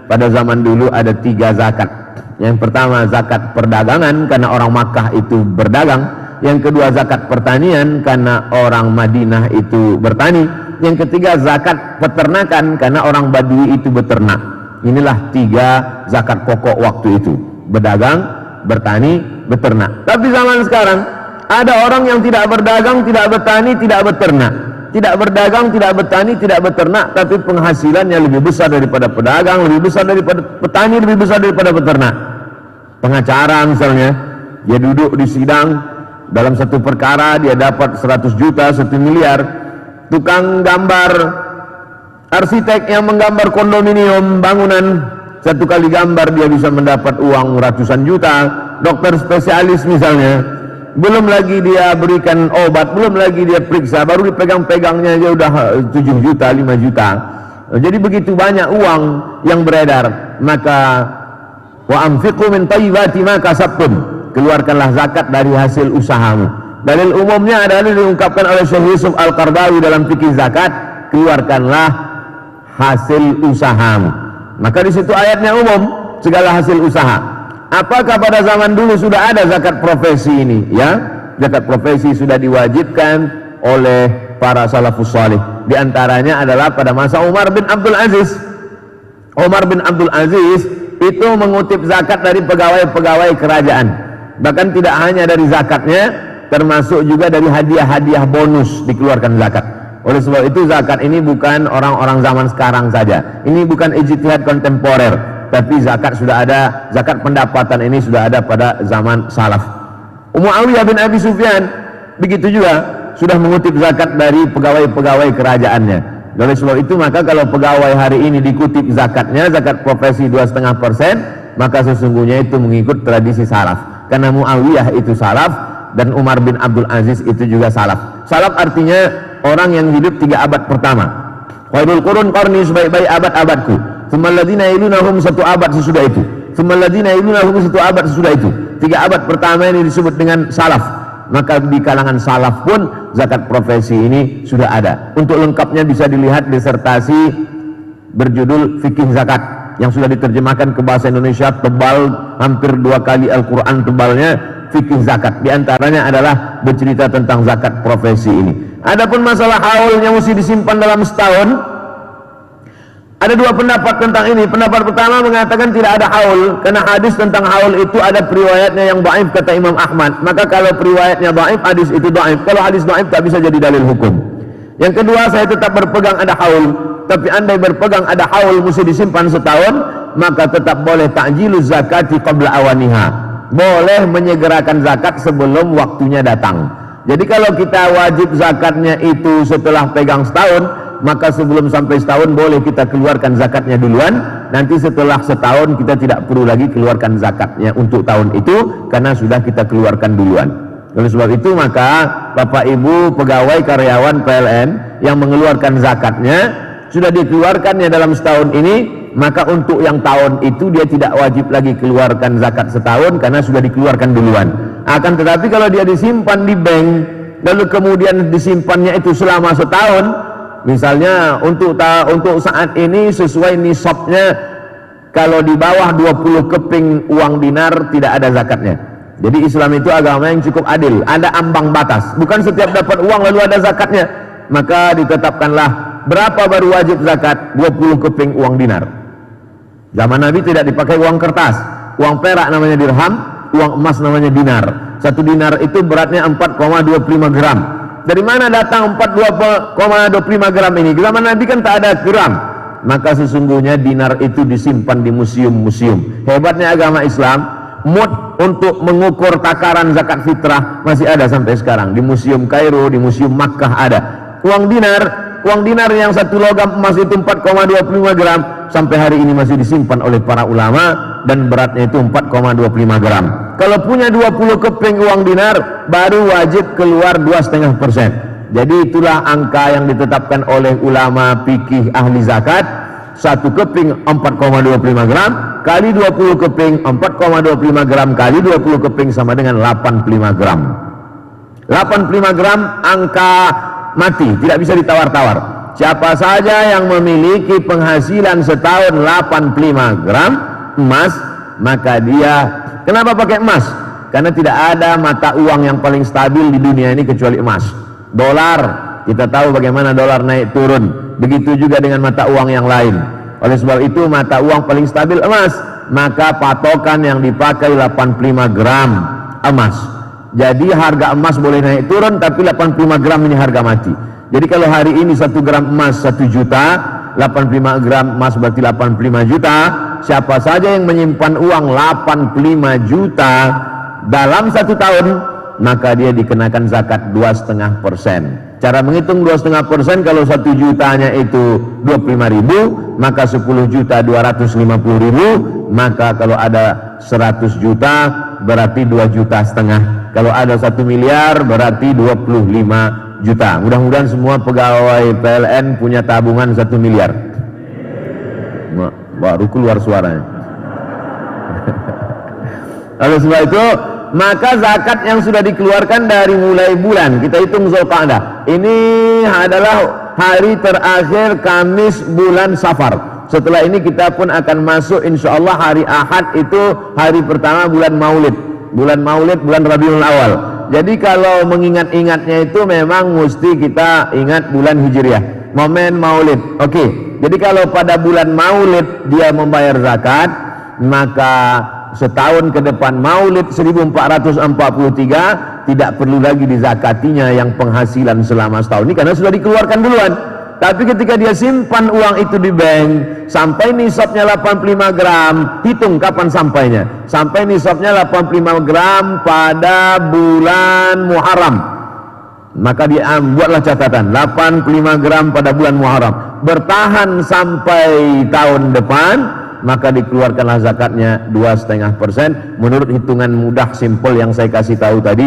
pada zaman dulu ada 3 zakat. Yang pertama zakat perdagangan, karena orang Makkah itu berdagang. Yang kedua zakat pertanian, karena orang Madinah itu bertani. Yang ketiga zakat peternakan, karena orang Badui itu beternak. Inilah 3 zakat pokok waktu itu: berdagang, bertani, beternak. Tapi zaman sekarang ada orang yang tidak berdagang, tidak bertani, tidak beternak. Tidak berdagang, tidak bertani, tidak beternak, tapi penghasilannya lebih besar daripada pedagang, lebih besar daripada petani, lebih besar daripada peternak. Pengacara misalnya, dia duduk di sidang, dalam satu perkara dia dapat 100 juta, 1 miliar. Tukang gambar, arsitek yang menggambar kondominium, bangunan, 1 kali gambar dia bisa mendapat uang ratusan juta. Dokter spesialis misalnya, belum lagi dia berikan obat, belum lagi dia periksa, baru dipegang-pegangnya dia udah 7 juta, 5 juta. Jadi begitu banyak uang yang beredar. Maka wa anfiqu min thayyibati ma kasabtum, keluarkanlah zakat dari hasil usahamu. Dalil umumnya adalah diungkapkan oleh Syekh Yusuf Al-Qardawi dalam fikih zakat, keluarkanlah hasil usahamu. Maka di situ ayatnya umum, segala hasil usaha. Apakah pada zaman dulu sudah ada zakat profesi ini? Ya, zakat profesi sudah diwajibkan oleh para salafus salih. Di antaranya adalah pada masa Umar bin Abdul Aziz. Umar bin Abdul Aziz itu mengutip zakat dari pegawai-pegawai kerajaan. Bahkan tidak hanya dari zakatnya, termasuk juga dari hadiah-hadiah bonus dikeluarkan zakat. Oleh sebab itu zakat ini bukan orang-orang zaman sekarang saja. Ini bukan ijtihad kontemporer, tapi zakat sudah ada, zakat pendapatan ini sudah ada pada zaman salaf. Muawiyah bin Abi Sufyan begitu juga sudah mengutip zakat dari pegawai-pegawai kerajaannya. Oleh sebab itu maka kalau pegawai hari ini dikutip zakatnya, zakat profesi 2,5%, maka sesungguhnya itu mengikut tradisi salaf. Karena Muawiyah itu salaf dan Umar bin Abdul Aziz itu juga salaf. Salaf artinya orang yang hidup 3 abad pertama. Khairul qurun qarni, sebaik-baik abad-abadku. Tsumalladzina yalunahum, 1 abad sesudah itu. Tsumalladzina yalunahum, 1 abad sesudah itu. 3 abad pertama ini disebut dengan salaf. Maka di kalangan salaf pun zakat profesi ini sudah ada. Untuk lengkapnya bisa dilihat disertasi berjudul Fikih Zakat yang sudah diterjemahkan ke bahasa Indonesia, tebal hampir 2 kali Al-Quran tebalnya. Fikih zakat di antaranya adalah bercerita tentang zakat profesi ini. Adapun masalah haul yang mesti disimpan dalam setahun, ada 2 pendapat tentang ini. Pendapat pertama mengatakan tidak ada haul, karena hadis tentang haul itu ada periwayatnya yang dhaif kata Imam Ahmad. Maka kalau periwayatnya dhaif, hadis itu dhaif. Kalau hadis dhaif tak bisa jadi dalil hukum. Yang kedua, saya tetap berpegang ada haul. Tapi andai berpegang ada haul mesti disimpan setahun, maka tetap boleh ta'jiluz zakati qabla awaniha. Boleh menyegerakan zakat sebelum waktunya datang. Jadi kalau kita wajib zakatnya itu setelah pegang setahun, maka sebelum sampai setahun boleh kita keluarkan zakatnya duluan. Nanti setelah setahun kita tidak perlu lagi keluarkan zakatnya untuk tahun itu, karena sudah kita keluarkan duluan. Oleh sebab itu maka Bapak Ibu pegawai karyawan PLN yang mengeluarkan zakatnya sudah dikeluarkannya dalam setahun ini, maka untuk yang tahun itu dia tidak wajib lagi keluarkan zakat setahun karena sudah dikeluarkan duluan. Akan tetapi kalau dia disimpan di bank, lalu kemudian disimpannya itu selama setahun, misalnya untuk saat ini sesuai nisabnya, kalau di bawah 20 keping uang dinar tidak ada zakatnya. Jadi Islam itu agama yang cukup adil, ada ambang batas, bukan setiap dapat uang lalu ada zakatnya. Maka ditetapkanlah berapa baru wajib zakat, 20 keping uang dinar. Zaman Nabi tidak dipakai uang kertas, uang perak namanya dirham, uang emas namanya dinar. 1 dinar itu beratnya 4,25 gram. Dari mana datang 4,25 gram ini? Zaman Nabi kan tak ada gram. Maka sesungguhnya dinar itu disimpan di museum-museum. Hebatnya agama Islam, mud untuk mengukur takaran zakat fitrah masih ada sampai sekarang. Di Museum Kairo, di Museum Makkah ada. Uang dinar yang 1 logam emas itu 4,25 gram sampai hari ini masih disimpan oleh para ulama dan beratnya itu 4,25 gram. Kalau punya 20 keping uang dinar baru wajib keluar 2,5%. Jadi itulah angka yang ditetapkan oleh ulama fikih ahli zakat. 1 keping 4,25 gram kali 20 keping 4,25 gram kali 20 keping sama dengan 85 gram. 85 gram angka mati, tidak bisa ditawar-tawar. siapa saja yang memiliki penghasilan setahun 85 gram emas, maka dia, kenapa pakai emas? Karena tidak ada mata uang yang paling stabil di dunia ini kecuali emas. Dolar, kita tahu bagaimana dolar naik turun, begitu juga dengan mata uang yang lain. Oleh sebab itu mata uang paling stabil emas, maka patokan yang dipakai 85 gram emas. Jadi harga emas boleh naik turun, tapi 85 gram ini harga mati. Jadi kalau hari ini 1 gram emas 1 juta, 85 gram emas berarti 85 juta. Siapa saja yang menyimpan uang 85 juta dalam 1 tahun, maka dia dikenakan zakat 2,5%. Cara menghitung 2,5%, kalau 1 jutanya itu 25.000, maka 10 juta 250.000, maka kalau ada 100 juta berarti 2,5 juta. Kalau ada 1 miliar berarti 25 juta. Mudah-mudahan semua pegawai PLN punya tabungan 1 miliar. Baru keluar suaranya. Oleh sebab itu, maka zakat yang sudah dikeluarkan dari mulai bulan, kita hitung Zulqa'dah, ini adalah hari terakhir Kamis bulan Safar. Setelah ini kita pun akan masuk insyaallah hari Ahad, itu hari pertama bulan Maulid. Bulan Maulid, bulan Rabiul Awal. Jadi kalau mengingat-ingatnya itu memang mesti kita ingat bulan Hijriah, momen Maulid. Oke. Jadi kalau pada bulan Maulid dia membayar zakat, maka setahun ke depan Maulid 1443 tidak perlu lagi dizakatinya yang penghasilan selama setahun ini, karena sudah dikeluarkan duluan. Tapi ketika dia simpan uang itu di bank sampai nisabnya 85 gram, hitung kapan sampainya. Sampai nisabnya 85 gram pada bulan Muharram, maka dia buatlah catatan 85 gram pada bulan Muharram, bertahan sampai tahun depan, maka dikeluarkanlah zakatnya 2,5% menurut hitungan mudah simpel yang saya kasih tahu tadi.